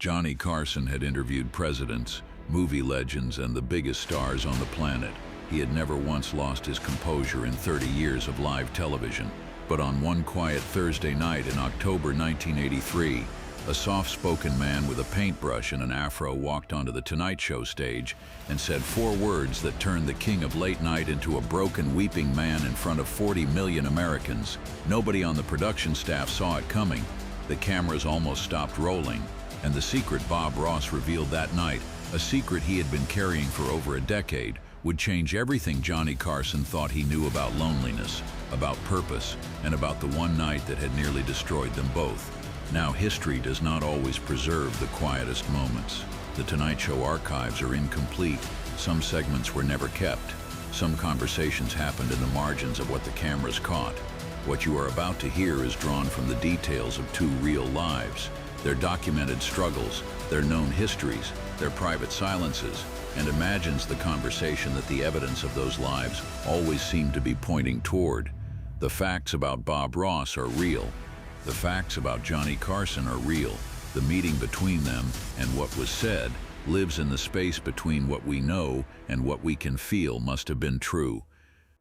Johnny Carson had interviewed presidents, movie legends, and the biggest stars on the planet. He had never once lost his composure in 30 years of live television. But on one quiet Thursday night in October 1983, a soft-spoken man with a paintbrush and an afro walked onto the Tonight Show stage and said 4 words that turned the king of late night into a broken, weeping man in front of 40 million Americans. Nobody on the production staff saw it coming. The cameras almost stopped rolling, and the secret Bob Ross revealed that night, a secret he had been carrying for over a decade, would change everything Johnny Carson thought he knew about loneliness, about purpose, and about the one night that had nearly destroyed them both. Now, history does not always preserve the quietest moments. The Tonight Show archives are incomplete. Some segments were never kept. Some conversations happened in the margins of what the cameras caught. What you are about to hear is drawn from the details of 2 real lives, their documented struggles, their known histories, their private silences, and imagines the conversation that the evidence of those lives always seemed to be pointing toward. The facts about Bob Ross are real. The facts about Johnny Carson are real. The meeting between them and what was said lives in the space between what we know and what we can feel must have been true.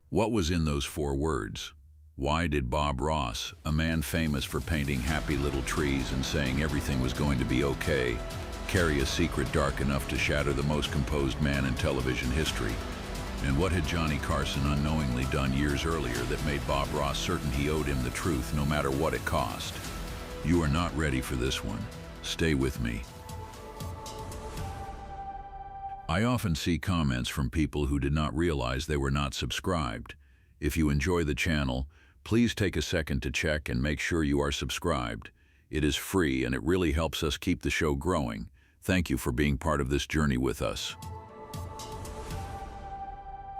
What was in those 4 words? Why did Bob Ross, a man famous for painting happy little trees and saying everything was going to be okay, carry a secret dark enough to shatter the most composed man in television history? And what had Johnny Carson unknowingly done years earlier that made Bob Ross certain he owed him the truth no matter what it cost? You are not ready for this one. Stay with me. I often see comments from people who did not realize they were not subscribed. If you enjoy the channel, please take a second to check and make sure you are subscribed. It is free and it really helps us keep the show growing. Thank you for being part of this journey with us.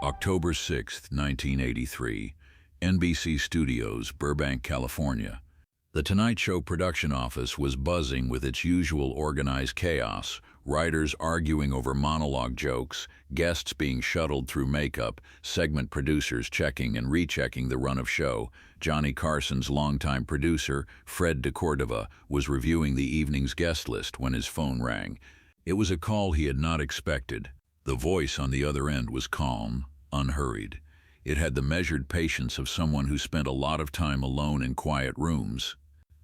October 6, 1983, NBC Studios, Burbank, California. The Tonight Show production office was buzzing with its usual organized chaos, writers arguing over monologue jokes, guests being shuttled through makeup, segment producers checking and rechecking the run of show. Johnny Carson's longtime producer, Fred DeCordova, was reviewing the evening's guest list when his phone rang. It was a call he had not expected. The voice on the other end was calm, unhurried. It had the measured patience of someone who spent a lot of time alone in quiet rooms.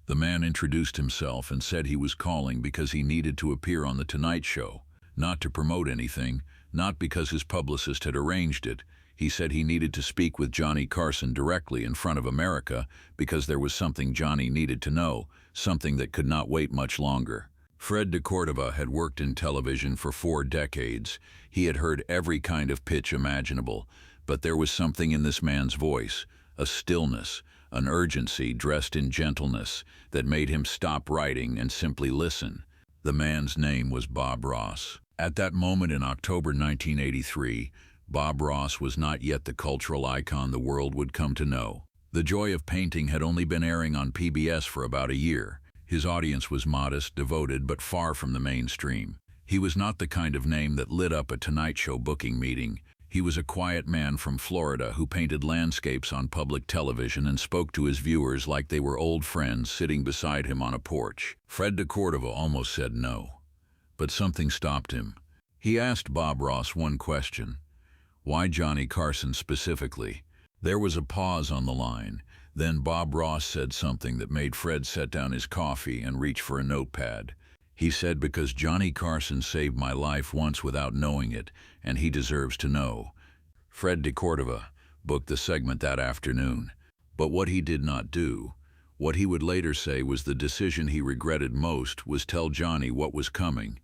The man introduced himself and said he was calling because he needed to appear on The Tonight Show, not to promote anything, not because his publicist had arranged it. He said he needed to speak with Johnny Carson directly in front of America because there was something Johnny needed to know, something that could not wait much longer. Fred DeCordova had worked in television for 4 decades. He had heard every kind of pitch imaginable, but there was something in this man's voice, a stillness, an urgency dressed in gentleness that made him stop writing and simply listen. The man's name was Bob Ross. At that moment in October 1983, Bob Ross was not yet the cultural icon the world would come to know. The Joy of Painting had only been airing on PBS for about a year. His audience was modest, devoted, but far from the mainstream. He was not the kind of name that lit up a Tonight Show booking meeting. He was a quiet man from Florida who painted landscapes on public television and spoke to his viewers like they were old friends sitting beside him on a porch. Fred DeCordova almost said no, but something stopped him. He asked Bob Ross one question: why Johnny Carson specifically? There was a pause on the line. Then Bob Ross said something that made Fred set down his coffee and reach for a notepad. He said, because Johnny Carson saved my life once without knowing it, and he deserves to know. Fred DeCordova booked the segment that afternoon. But what he did not do, what he would later say was the decision he regretted most, was tell Johnny what was coming.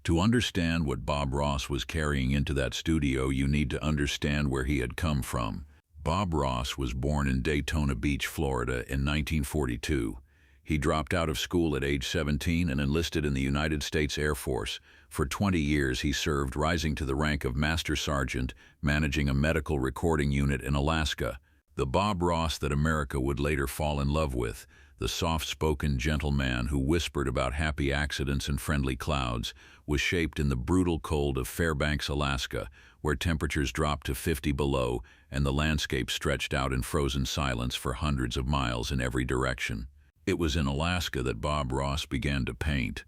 To understand what Bob Ross was carrying into that studio, you need to understand where he had come from. Bob Ross was born in Daytona Beach, Florida in 1942. He dropped out of school at age 17 and enlisted in the United States Air Force. For 20 years he served, rising to the rank of Master Sergeant, managing a medical recording unit in Alaska. The Bob Ross that America would later fall in love with, the soft-spoken gentleman who whispered about happy accidents and friendly clouds, was shaped in the brutal cold of Fairbanks, Alaska, where temperatures dropped to 50 below and the landscape stretched out in frozen silence for hundreds of miles in every direction. It was in Alaska that Bob Ross began to paint.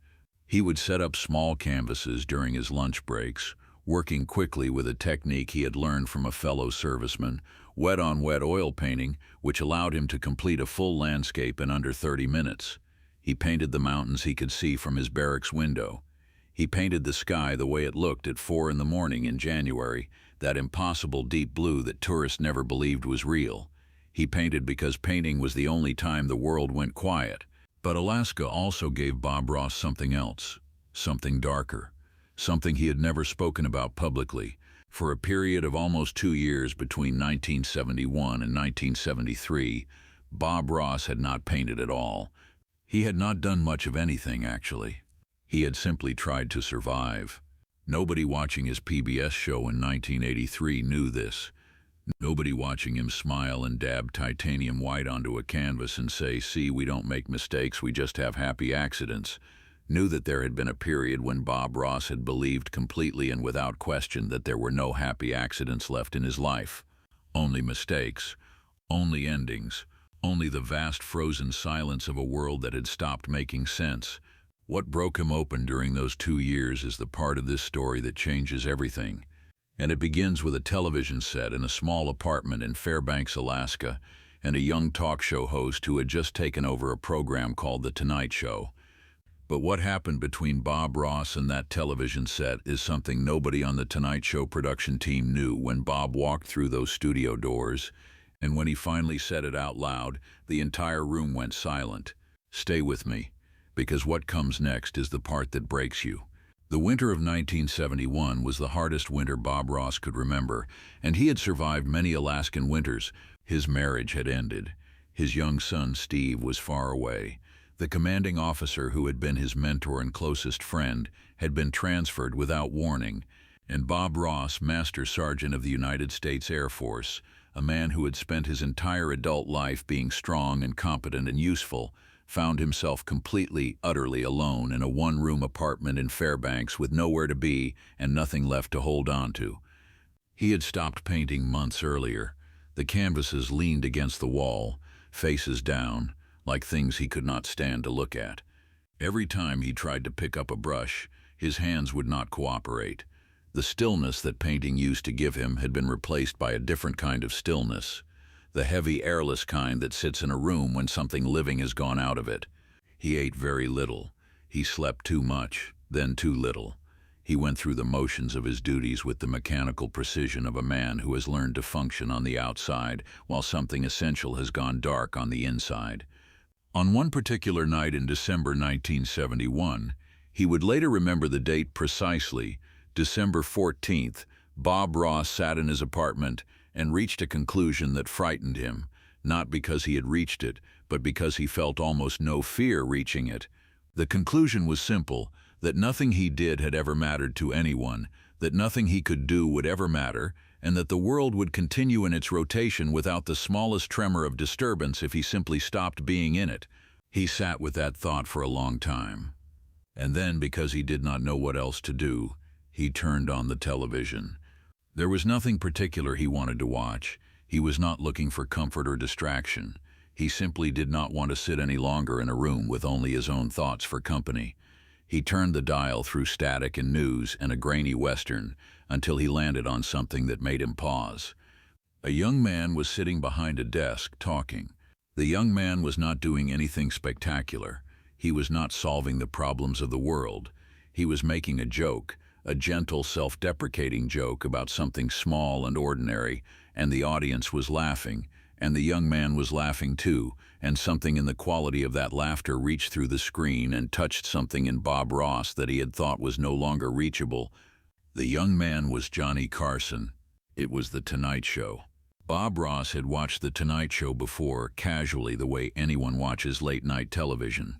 He would set up small canvases during his lunch breaks, working quickly with a technique he had learned from a fellow serviceman, wet-on-wet oil painting, which allowed him to complete a full landscape in under 30 minutes. He painted the mountains he could see from his barracks window. He painted the sky the way it looked at 4 in the morning in January, that impossible deep blue that tourists never believed was real. He painted because painting was the only time the world went quiet. But Alaska also gave Bob Ross something else, something darker, something he had never spoken about publicly. For a period of almost 2 years between 1971 and 1973, Bob Ross had not painted at all. He had not done much of anything, actually. He had simply tried to survive. Nobody watching his PBS show in 1983 knew this. Nobody watching him smile and dab titanium white onto a canvas and say, "See, we don't make mistakes, we just have happy accidents," knew that there had been a period when Bob Ross had believed completely and without question that there were no happy accidents left in his life. Only mistakes, only endings, only the vast frozen silence of a world that had stopped making sense. What broke him open during those 2 years is the part of this story that changes everything. And it begins with a television set in a small apartment in Fairbanks, Alaska, and a young talk show host who had just taken over a program called The Tonight Show. But what happened between Bob Ross and that television set is something nobody on The Tonight Show production team knew when Bob walked through those studio doors, and when he finally said it out loud, the entire room went silent. Stay with me, because what comes next is the part that breaks you. The winter of 1971 was the hardest winter Bob Ross could remember, and he had survived many Alaskan winters. His marriage had ended. His young son, Steve, was far away. The commanding officer who had been his mentor and closest friend had been transferred without warning, and Bob Ross, Master Sergeant of the United States Air Force, a man who had spent his entire adult life being strong and competent and useful, found himself completely, utterly alone in a one-room apartment in Fairbanks with nowhere to be and nothing left to hold on to. He had stopped painting months earlier. The canvases leaned against the wall, faces down, like things he could not stand to look at. Every time he tried to pick up a brush, his hands would not cooperate. The stillness that painting used to give him had been replaced by a different kind of stillness. The heavy, airless kind that sits in a room when something living has gone out of it. He ate very little. He slept too much, then too little. He went through the motions of his duties with the mechanical precision of a man who has learned to function on the outside while something essential has gone dark on the inside. On one particular night in December 1971, he would later remember the date precisely, December 14th, Bob Ross sat in his apartment and reached a conclusion that frightened him, not because he had reached it, but because he felt almost no fear reaching it. The conclusion was simple, that nothing he did had ever mattered to anyone, that nothing he could do would ever matter, and that the world would continue in its rotation without the smallest tremor of disturbance if he simply stopped being in it. He sat with that thought for a long time. And then, because he did not know what else to do, he turned on the television. There was nothing particular he wanted to watch. He was not looking for comfort or distraction. He simply did not want to sit any longer in a room with only his own thoughts for company. He turned the dial through static and news and a grainy western until he landed on something that made him pause. A young man was sitting behind a desk, talking. The young man was not doing anything spectacular. He was not solving the problems of the world. He was making a joke, a gentle, self-deprecating joke about something small and ordinary, and the audience was laughing, and the young man was laughing too, and something in the quality of that laughter reached through the screen and touched something in Bob Ross that he had thought was no longer reachable. The young man was Johnny Carson. It was The Tonight Show. Bob Ross had watched The Tonight Show before, casually, the way anyone watches late-night television.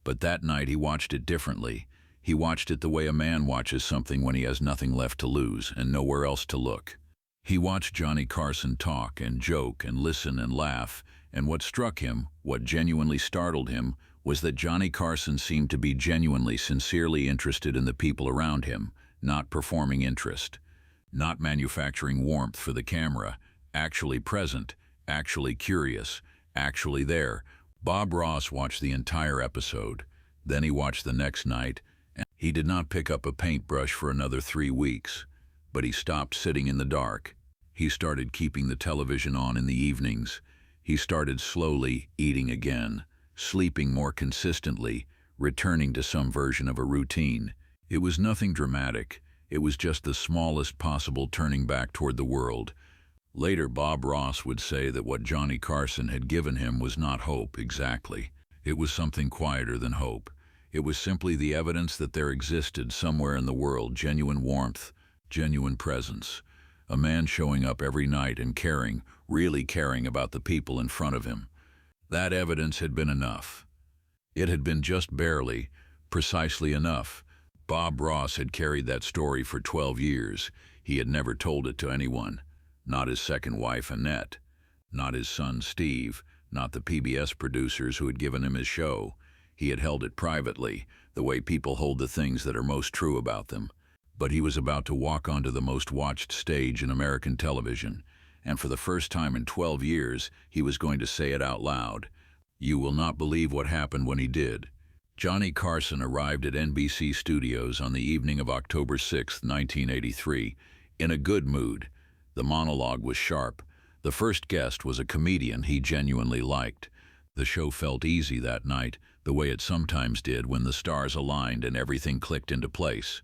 But that night he watched it differently. He watched it the way a man watches something when he has nothing left to lose and nowhere else to look. He watched Johnny Carson talk and joke and listen and laugh, and what struck him, what genuinely startled him, was that Johnny Carson seemed to be genuinely, sincerely interested in the people around him, not performing interest, not manufacturing warmth for the camera, actually present, actually curious, actually there. Bob Ross watched the entire episode. Then he watched the next night, He did not pick up a paintbrush for another 3 weeks, but he stopped sitting in the dark. He started keeping the television on in the evenings. He started slowly eating again, sleeping more consistently, returning to some version of a routine. It was nothing dramatic. It was just the smallest possible turning back toward the world. Later, Bob Ross would say that what Johnny Carson had given him was not hope exactly. It was something quieter than hope. It was simply the evidence that there existed somewhere in the world genuine warmth, genuine presence. A man showing up every night and caring, really caring about the people in front of him. That evidence had been enough. It had been just barely, precisely enough. Bob Ross had carried that story for 12 years. He had never told it to anyone. Not his second wife, Annette. Not his son, Steve. Not the PBS producers who had given him his show. He had held it privately, the way people hold the things that are most true about them. But he was about to walk onto the most watched stage in American television, and for the first time in 12 years, he was going to say it out loud. You will not believe what happened when he did. Johnny Carson arrived at NBC Studios on the evening of October 6, 1983, in a good mood. The monologue was sharp. The first guest was a comedian he genuinely liked. The show felt easy that night, the way it sometimes did when the stars aligned and everything clicked into place.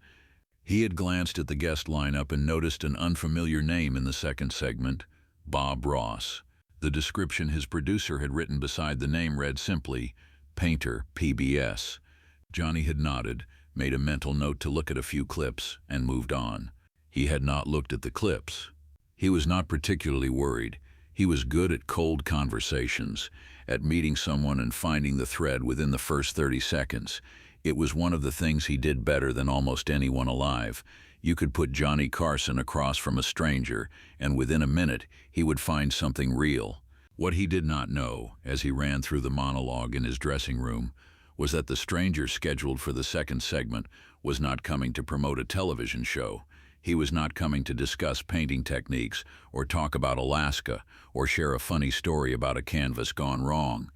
He had glanced at the guest lineup and noticed an unfamiliar name in the second segment, Bob Ross. The description his producer had written beside the name read simply, Painter, PBS. Johnny had nodded, made a mental note to look at a few clips, and moved on. He had not looked at the clips. He was not particularly worried. He was good at cold conversations, at meeting someone and finding the thread within the first 30 seconds. It was one of the things he did better than almost anyone alive. You could put Johnny Carson across from a stranger, and within a minute, he would find something real. What he did not know, as he ran through the monologue in his dressing room, was that the stranger scheduled for the second segment was not coming to promote a television show. He was not coming to discuss painting techniques, or talk about Alaska, or share a funny story about a canvas gone wrong.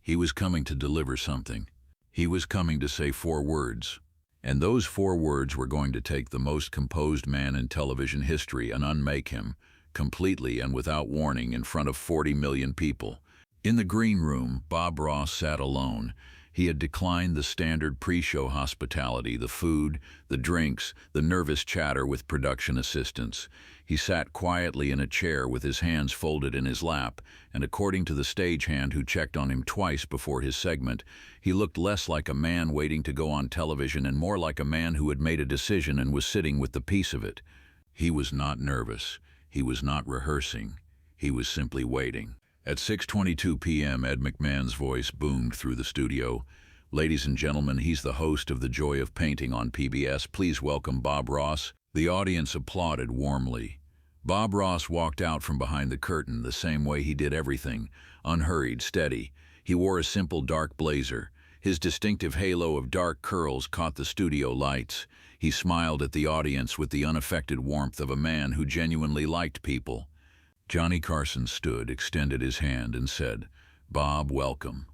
He was coming to deliver something. He was coming to say 4 words. And those 4 words were going to take the most composed man in television history and unmake him, completely and without warning, in front of 40 million people. In the green room, Bob Ross sat alone. He had declined the standard pre-show hospitality, the food, the drinks, the nervous chatter with production assistants. He sat quietly in a chair with his hands folded in his lap, and according to the stagehand who checked on him twice before his segment, he looked less like a man waiting to go on television and more like a man who had made a decision and was sitting with the peace of it. He was not nervous. He was not rehearsing. He was simply waiting. At 6:22 p.m., Ed McMahon's voice boomed through the studio. Ladies and gentlemen, he's the host of The Joy of Painting on PBS. Please welcome Bob Ross. The audience applauded warmly. Bob Ross walked out from behind the curtain the same way he did everything, unhurried, steady. He wore a simple dark blazer. His distinctive halo of dark curls caught the studio lights. He smiled at the audience with the unaffected warmth of a man who genuinely liked people. Johnny Carson stood, extended his hand, and said, "Bob, welcome.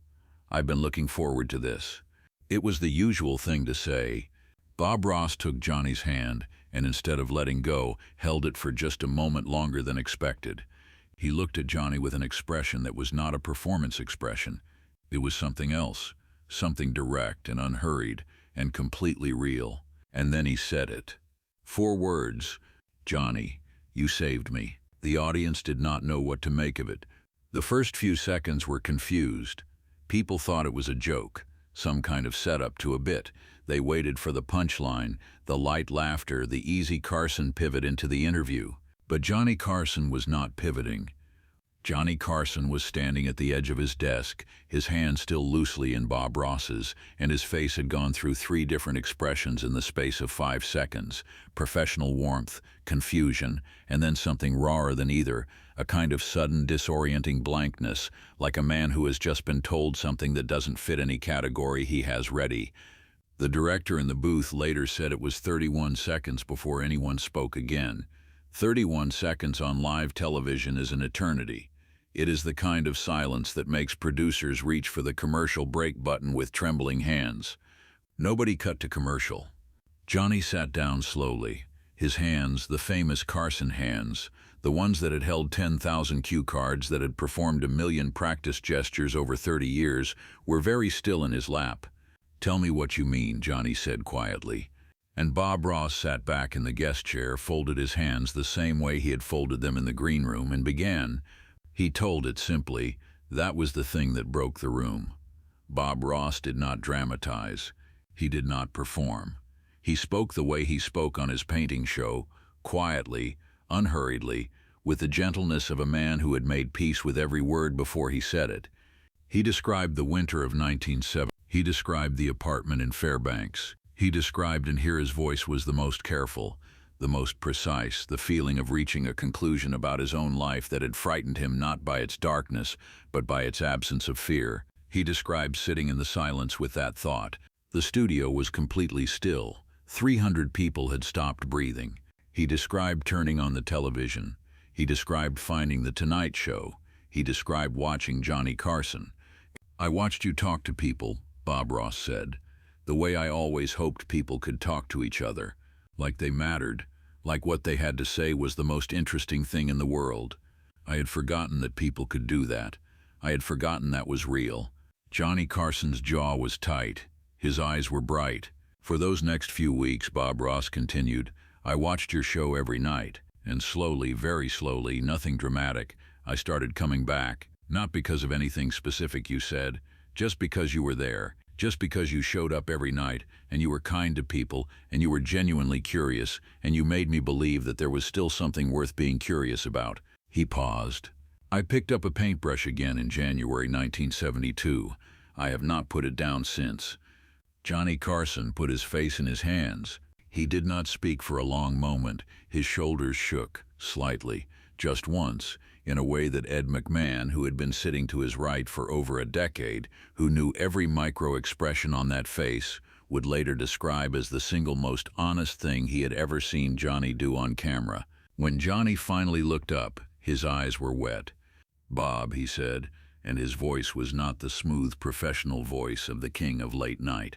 I've been looking forward to this." It was the usual thing to say. Bob Ross took Johnny's hand, and instead of letting go, held it for just a moment longer than expected. He looked at Johnny with an expression that was not a performance expression. It was something else, something direct and unhurried and completely real. And then he said it. 4 words, "Johnny, you saved me." The audience did not know what to make of it. The first few seconds were confused. People thought it was a joke, some kind of setup to a bit. They waited for the punchline, the light laughter, the easy Carson pivot into the interview. But Johnny Carson was not pivoting. Johnny Carson was standing at the edge of his desk, his hand still loosely in Bob Ross's, and his face had gone through 3 different expressions in the space of 5 seconds. Professional warmth, confusion, and then something rawer than either, a kind of sudden disorienting blankness, like a man who has just been told something that doesn't fit any category he has ready. The director in the booth later said it was 31 seconds before anyone spoke again. 31 seconds on live television is an eternity. It is the kind of silence that makes producers reach for the commercial break button with trembling hands. Nobody cut to commercial. Johnny sat down slowly. His hands, the famous Carson hands, the ones that had held 10,000 cue cards, that had performed 1,000,000 practice gestures over 30 years, were very still in his lap. "Tell me what you mean," Johnny said quietly. And Bob Ross sat back in the guest chair, folded his hands the same way he had folded them in the green room, and began. He told it simply. That was the thing that broke the room. Bob Ross did not dramatize. He did not perform. He spoke the way he spoke on his painting show, quietly, unhurriedly, with the gentleness of a man who had made peace with every word before he said it. He described the winter of 1970. He described the apartment in Fairbanks. He described, and here his voice was the most careful, the most precise, the feeling of reaching a conclusion about his own life that had frightened him not by its darkness, but by its absence of fear. He described sitting in the silence with that thought. The studio was completely still. 300 people had stopped breathing. He described turning on the television. He described finding The Tonight Show. He described watching Johnny Carson. "I watched you talk to people," Bob Ross said, "the way I always hoped people could talk to each other, like they mattered, like what they had to say was the most interesting thing in the world. I had forgotten that people could do that. I had forgotten that was real." Johnny Carson's jaw was tight. His eyes were bright. "For those next few weeks," Bob Ross continued, "I watched your show every night, and slowly, very slowly, nothing dramatic, I started coming back. Not because of anything specific you said, just because you were there, just because you showed up every night, and you were kind to people, and you were genuinely curious, and you made me believe that there was still something worth being curious about." He paused. "I picked up a paintbrush again in January 1972. I have not put it down since." Johnny Carson put his face in his hands. He did not speak for a long moment. His shoulders shook, slightly, just once, in a way that Ed McMahon, who had been sitting to his right for over a decade, who knew every micro-expression on that face, would later describe as the single most honest thing he had ever seen Johnny do on camera. When Johnny finally looked up, his eyes were wet. "Bob," he said, and his voice was not the smooth professional voice of the king of late night.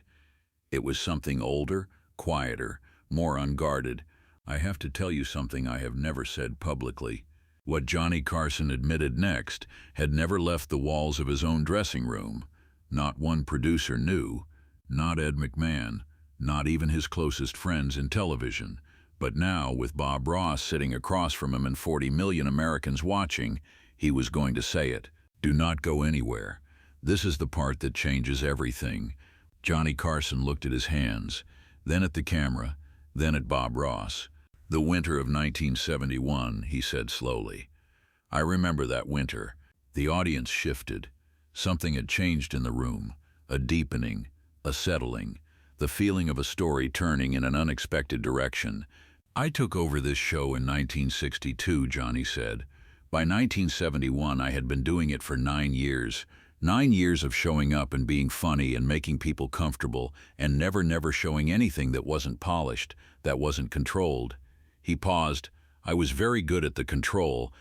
It was something older, quieter, more unguarded. "I have to tell you something I have never said publicly." What Johnny Carson admitted next had never left the walls of his own dressing room. Not one producer knew, not Ed McMahon, not even his closest friends in television. But now, with Bob Ross sitting across from him and 40 million Americans watching, he was going to say it. "Do not go anywhere. This is the part that changes everything." Johnny Carson looked at his hands, then at the camera, then at Bob Ross. "The winter of 1971, he said slowly. "I remember that winter." The audience shifted. Something had changed in the room, a deepening, a settling, the feeling of a story turning in an unexpected direction. "I took over this show in 1962, Johnny said. By 1971, I had been doing it for 9 years. 9 years of showing up and being funny and making people comfortable and never showing anything that wasn't polished, that wasn't controlled." He paused. "I was very good at the control."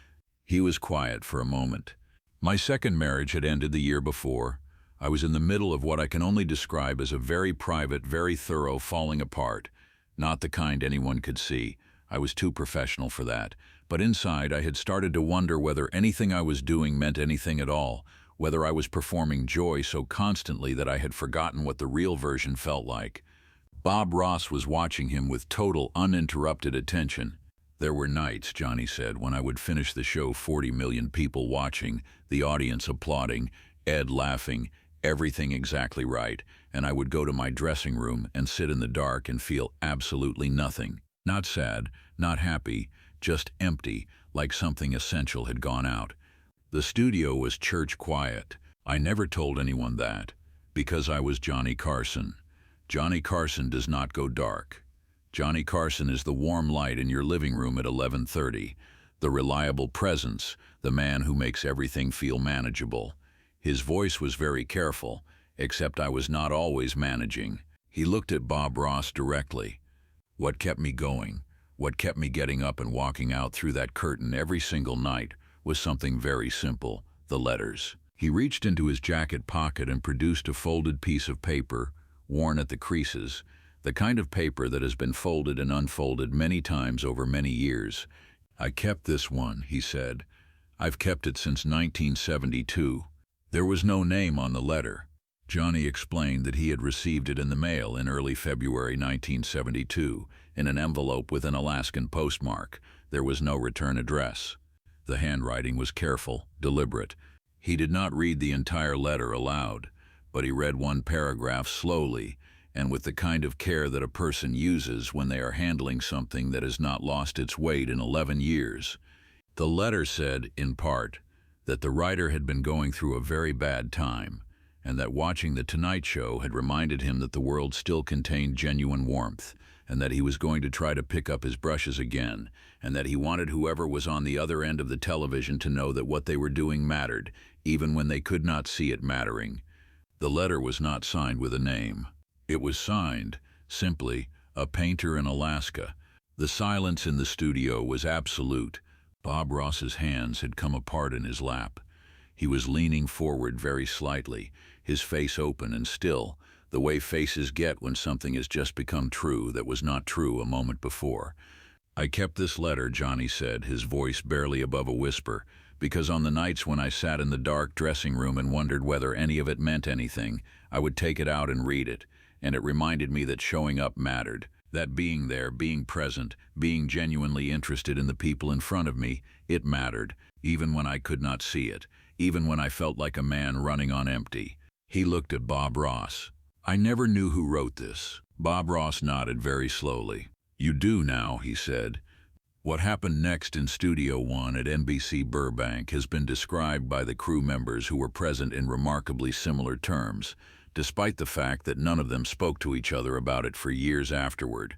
He was quiet for a moment. "My second marriage had ended the year before. I was in the middle of what I can only describe as a very private, very thorough falling apart. Not the kind anyone could see. I was too professional for that. But inside, I had started to wonder whether anything I was doing meant anything at all, whether I was performing joy so constantly that I had forgotten what the real version felt like." Bob Ross was watching him with total, uninterrupted attention. "There were nights," Johnny said, "when I would finish the show, 40 million people watching, the audience applauding, Ed laughing, everything exactly right, and I would go to my dressing room and sit in the dark and feel absolutely nothing. Not sad, not happy, just empty, like something essential had gone out. The studio was church quiet. I never told anyone that, because I was Johnny Carson. Johnny Carson does not go dark. Johnny Carson is the warm light in your living room at 11:30, the reliable presence, the man who makes everything feel manageable." His voice was very careful, except I was not always managing. He looked at Bob Ross directly. "What kept me going, what kept me getting up and walking out through that curtain every single night, was something very simple: the letters." He reached into his jacket pocket and produced a folded piece of paper, worn at the creases, the kind of paper that has been folded and unfolded many times over many years. "I kept this one," he said. "I've kept it since 1972. There was no name on the letter." Johnny explained that he had received it in the mail in early February 1972, in an envelope with an Alaskan postmark. There was no return address. The handwriting was careful, deliberate. He did not read the entire letter aloud, but he read one paragraph slowly, and with the kind of care that a person uses when they are handling something that has not lost its weight in 11 years. The letter said, in part, that the writer had been going through a very bad time, and that watching The Tonight Show had reminded him that the world still contained genuine warmth, and that he was going to try to pick up his brushes again, and that he wanted whoever was on the other end of the television to know that what they were doing mattered, even when they could not see it mattering. The letter was not signed with a name. It was signed, simply, "A Painter in Alaska." The silence in the studio was absolute. Bob Ross's hands had come apart in his lap. He was leaning forward very slightly, his face open and still, the way faces get when something has just become true that was not true a moment before. "I kept this letter," Johnny said, his voice barely above a whisper, "because on the nights when I sat in the dark dressing room and wondered whether any of it meant anything, I would take it out and read it, and it reminded me that showing up mattered, that being there, being present, being genuinely interested in the people in front of me, it mattered, even when I could not see it, even when I felt like a man running on empty." He looked at Bob Ross. "I never knew who wrote this." Bob Ross nodded very slowly. "You do now," he said. "What happened next in Studio One at NBC Burbank has been described by the crew members who were present in remarkably similar terms, despite the fact that none of them spoke to each other about it for years afterward.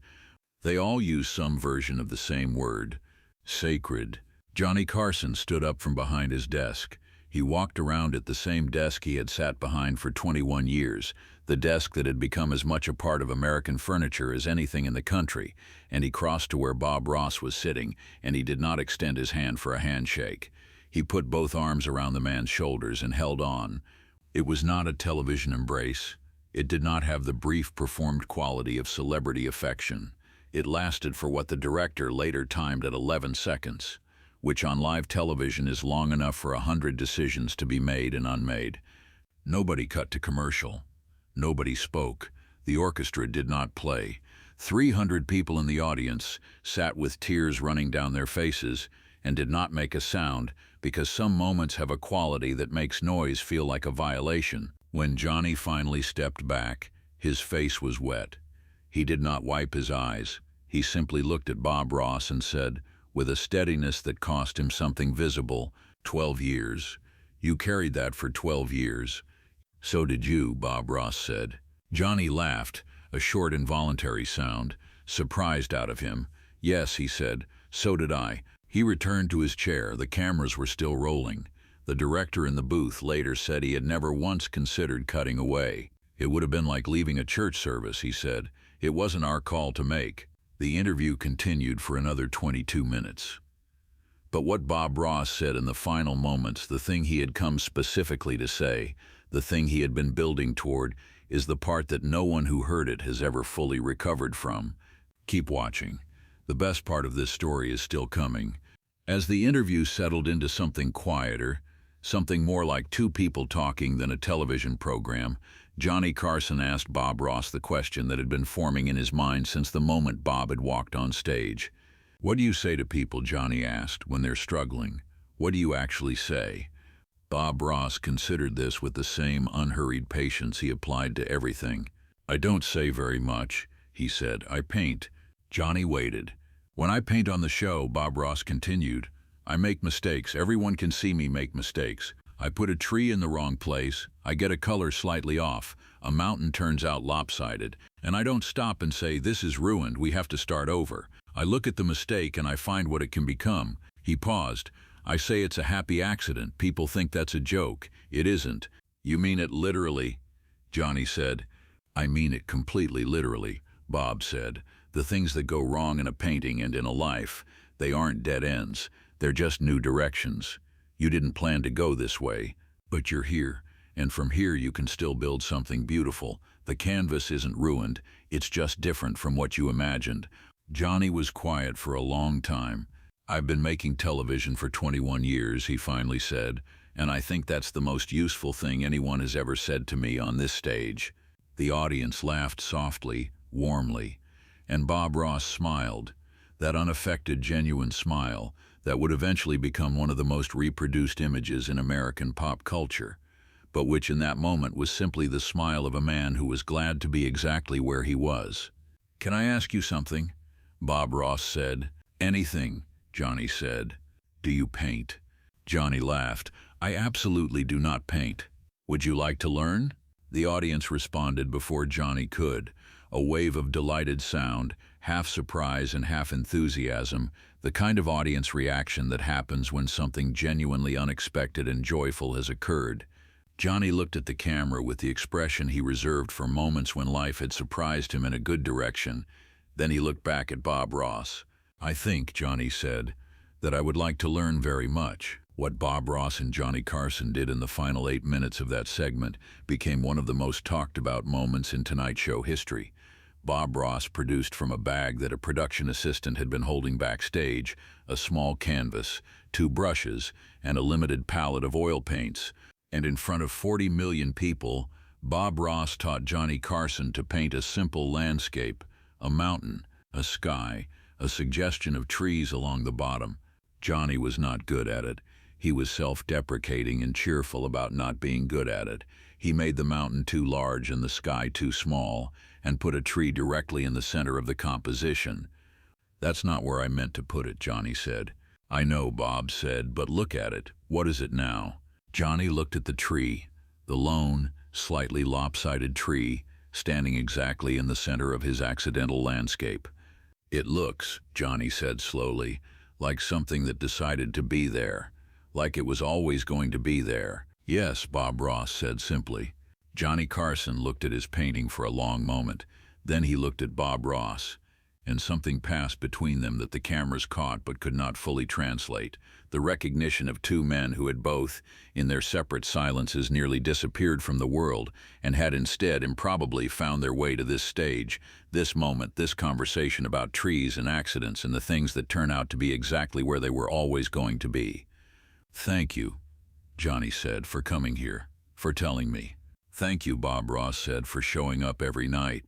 They all used some version of the same word: sacred. Johnny Carson stood up from behind his desk. He walked around at the same desk he had sat behind for 21 years, the desk that had become as much a part of American furniture as anything in the country, and he crossed to where Bob Ross was sitting, and he did not extend his hand for a handshake. He put both arms around the man's shoulders and held on. It was not a television embrace. It did not have the brief, performed quality of celebrity affection. It lasted for what the director later timed at 11 seconds, which on live television is long enough for 100 decisions to be made and unmade. Nobody cut to commercial. Nobody spoke. The orchestra did not play. 300 people in the audience sat with tears running down their faces and did not make a sound, because some moments have a quality that makes noise feel like a violation. When Johnny finally stepped back, his face was wet. He did not wipe his eyes. He simply looked at Bob Ross and said, with a steadiness that cost him something visible, 12 years. You carried that for 12 years. So did you, Bob Ross said. Johnny laughed, a short involuntary sound, surprised out of him. Yes, he said, so did I. He returned to his chair. The cameras were still rolling. The director in the booth later said he had never once considered cutting away. It would have been like leaving a church service, he said. It wasn't our call to make. The interview continued for another 22 minutes. But what Bob Ross said in the final moments, the thing he had come specifically to say, the thing he had been building toward, is the part that no one who heard it has ever fully recovered from. Keep watching. The best part of this story is still coming. As the interview settled into something quieter, something more like two people talking than a television program, Johnny Carson asked Bob Ross the question that had been forming in his mind since the moment Bob had walked on stage. What do you say to people, Johnny asked, when they're struggling? What do you actually say? Bob Ross considered this with the same unhurried patience he applied to everything. I don't say very much, he said. I paint. Johnny waited. When I paint on the show, Bob Ross continued, I make mistakes. Everyone can see me make mistakes. I put a tree in the wrong place. I get a color slightly off. A mountain turns out lopsided. And I don't stop and say, this is ruined. We have to start over. I look at the mistake and I find what it can become. He paused. I say it's a happy accident. People think that's a joke. It isn't. You mean it literally? Johnny said. I mean it completely literally, Bob said. The things that go wrong in a painting and in a life, they aren't dead ends. They're just new directions. You didn't plan to go this way, but you're here, And from here you can still build something beautiful. The canvas isn't ruined, it's just different from what you imagined. Johnny was quiet for a long time. I've been making television for 21 years, he finally said, and I think that's the most useful thing anyone has ever said to me on this stage. The audience laughed softly, warmly, and Bob Ross smiled, that unaffected, genuine smile that would eventually become one of the most reproduced images in American pop culture, but which in that moment was simply the smile of a man who was glad to be exactly where he was. "Can I ask you something?" Bob Ross said. "Anything," Johnny said. "Do you paint?" Johnny laughed. "I absolutely do not paint. Would you like to learn?" The audience responded before Johnny could. A wave of delighted sound, half surprise and half enthusiasm, the kind of audience reaction that happens when something genuinely unexpected and joyful has occurred. Johnny looked at the camera with the expression he reserved for moments when life had surprised him in a good direction. Then he looked back at Bob Ross. "I think," Johnny said, "that I would like to learn very much." What Bob Ross and Johnny Carson did in the final 8 minutes of that segment became one of the most talked about moments in Tonight Show history. Bob Ross produced from a bag that a production assistant had been holding backstage a small canvas, 2 brushes, and a limited palette of oil paints. And in front of 40 million people, Bob Ross taught Johnny Carson to paint a simple landscape, a mountain, a sky, a suggestion of trees along the bottom. Johnny was not good at it. He was self-deprecating and cheerful about not being good at it. He made the mountain too large and the sky too small, and put a tree directly in the center of the composition. "That's not where I meant to put it," Johnny said. "I know," Bob said, "but look at it. What is it now?" Johnny looked at the tree, the lone, slightly lopsided tree, standing exactly in the center of his accidental landscape. "It looks," Johnny said slowly, "like something that decided to be there. Like it was always going to be there." "Yes," Bob Ross said simply. Johnny Carson looked at his painting for a long moment. Then he looked at Bob Ross, and something passed between them that the cameras caught but could not fully translate. The recognition of 2 men who had both, in their separate silences, nearly disappeared from the world, and had instead improbably found their way to this stage, this moment, this conversation about trees and accidents and the things that turn out to be exactly where they were always going to be. "Thank you," Johnny said, "for coming here, for telling me." "Thank you," Bob Ross said, "for showing up every night."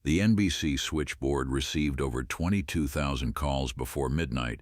The NBC switchboard received over 22,000 calls before midnight.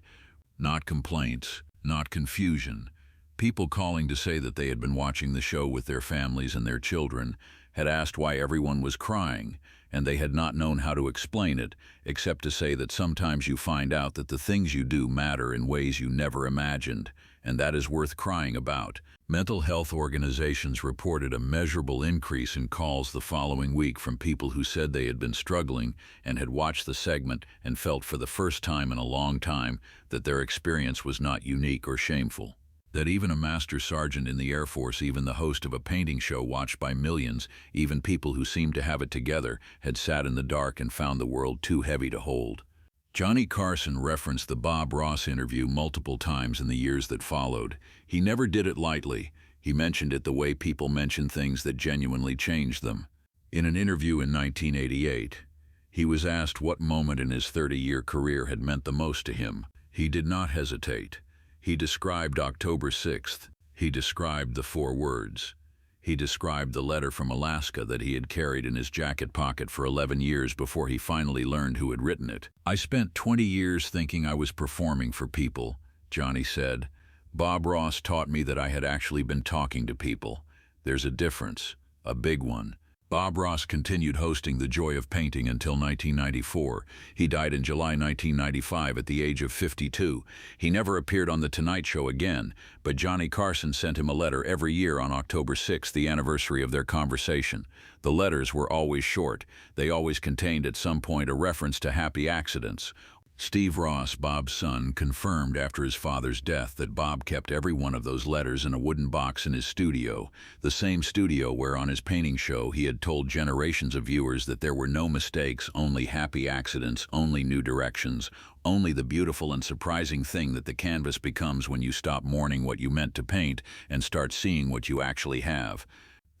Not complaints, not confusion. People calling to say that they had been watching the show with their families and their children, had asked why everyone was crying, and they had not known how to explain it, except to say that sometimes you find out that the things you do matter in ways you never imagined, and that is worth crying about. Mental health organizations reported a measurable increase in calls the following week from people who said they had been struggling and had watched the segment and felt for the first time in a long time that their experience was not unique or shameful. That even a master sergeant in the Air Force, even the host of a painting show watched by millions, even people who seemed to have it together, had sat in the dark and found the world too heavy to hold. Johnny Carson referenced the Bob Ross interview multiple times in the years that followed. He never did it lightly. He mentioned it the way people mention things that genuinely changed them. In an interview in 1988, he was asked what moment in his 30-year career had meant the most to him. He did not hesitate. He described October 6th. He described the 4 words. He described the letter from Alaska that he had carried in his jacket pocket for 11 years before he finally learned who had written it. "I spent 20 years thinking I was performing for people," Johnny said. "Bob Ross taught me that I had actually been talking to people. There's a difference, a big one." Bob Ross continued hosting The Joy of Painting until 1994. He died in July 1995 at the age of 52. He never appeared on The Tonight Show again, but Johnny Carson sent him a letter every year on October 6th, the anniversary of their conversation. The letters were always short. They always contained at some point a reference to happy accidents. Steve Ross, Bob's son, confirmed after his father's death that Bob kept every one of those letters in a wooden box in his studio, the same studio where on his painting show he had told generations of viewers that there were no mistakes, only happy accidents, only new directions, only the beautiful and surprising thing that the canvas becomes when you stop mourning what you meant to paint and start seeing what you actually have.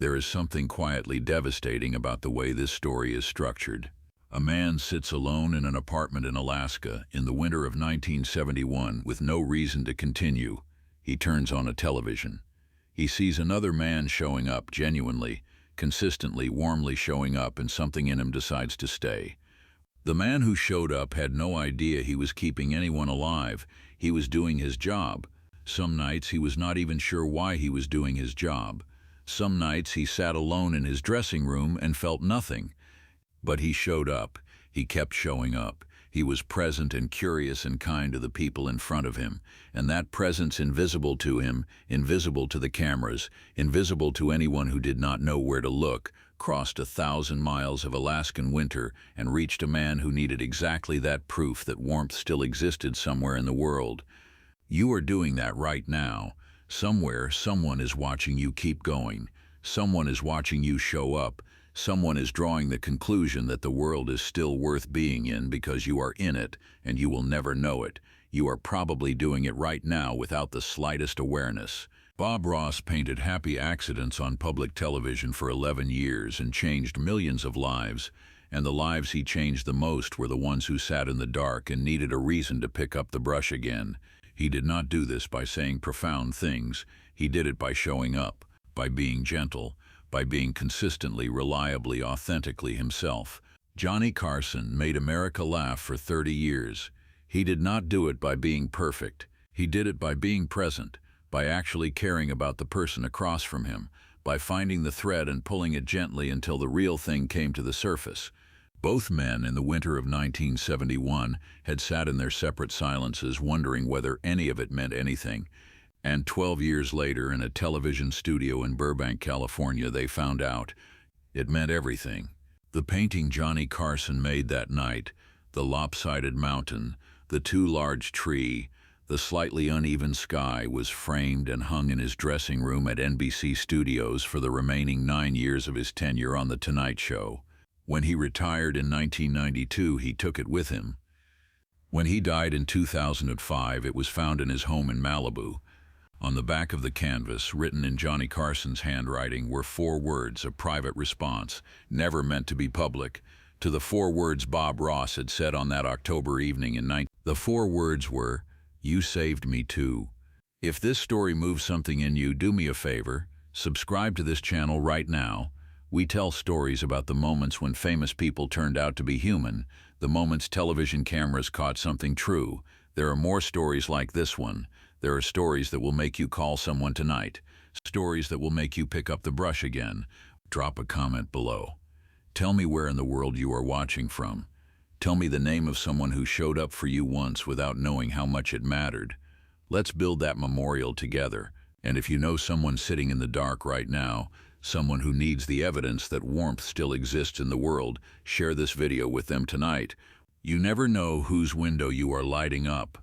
There is something quietly devastating about the way this story is structured. A man sits alone in an apartment in Alaska in the winter of 1971 with no reason to continue. He turns on a television. He sees another man showing up, genuinely, consistently, warmly showing up, and something in him decides to stay. The man who showed up had no idea he was keeping anyone alive. He was doing his job. Some nights he was not even sure why he was doing his job. Some nights he sat alone in his dressing room and felt nothing. But he showed up. He kept showing up. He was present and curious and kind to the people in front of him. And that presence, invisible to him, invisible to the cameras, invisible to anyone who did not know where to look, crossed 1,000 miles of Alaskan winter and reached a man who needed exactly that proof that warmth still existed somewhere in the world. You are doing that right now. Somewhere, someone is watching you keep going. Someone is watching you show up. Someone is drawing the conclusion that the world is still worth being in because you are in it, and you will never know it. You are probably doing it right now without the slightest awareness. Bob Ross painted happy accidents on public television for 11 years and changed millions of lives, and the lives he changed the most were the ones who sat in the dark and needed a reason to pick up the brush again. He did not do this by saying profound things. He did it by showing up, by being gentle, by being consistently, reliably, authentically himself. Johnny Carson made America laugh for 30 years. He did not do it by being perfect. He did it by being present, by actually caring about the person across from him, by finding the thread and pulling it gently until the real thing came to the surface. Both men in the winter of 1971 had sat in their separate silences wondering whether any of it meant anything. And 12 years later, in a television studio in Burbank, California, they found out it meant everything. The painting Johnny Carson made that night, the lopsided mountain, the too large tree, the slightly uneven sky, was framed and hung in his dressing room at NBC Studios for the remaining 9 years of his tenure on The Tonight Show. When he retired in 1992, he took it with him. When he died in 2005, it was found in his home in Malibu. On the back of the canvas, written in Johnny Carson's handwriting, were 4 words, a private response, never meant to be public, to the 4 words Bob Ross had said on that October evening in 19... The 4 words were, "You saved me too." If this story moves something in you, do me a favor, subscribe to this channel right now. We tell stories about the moments when famous people turned out to be human, the moments television cameras caught something true. There are more stories like this one. There are stories that will make you call someone tonight, stories that will make you pick up the brush again. Drop a comment below. Tell me where in the world you are watching from. Tell me the name of someone who showed up for you once without knowing how much it mattered. Let's build that memorial together. And if you know someone sitting in the dark right now, someone who needs the evidence that warmth still exists in the world, share this video with them tonight. You never know whose window you are lighting up.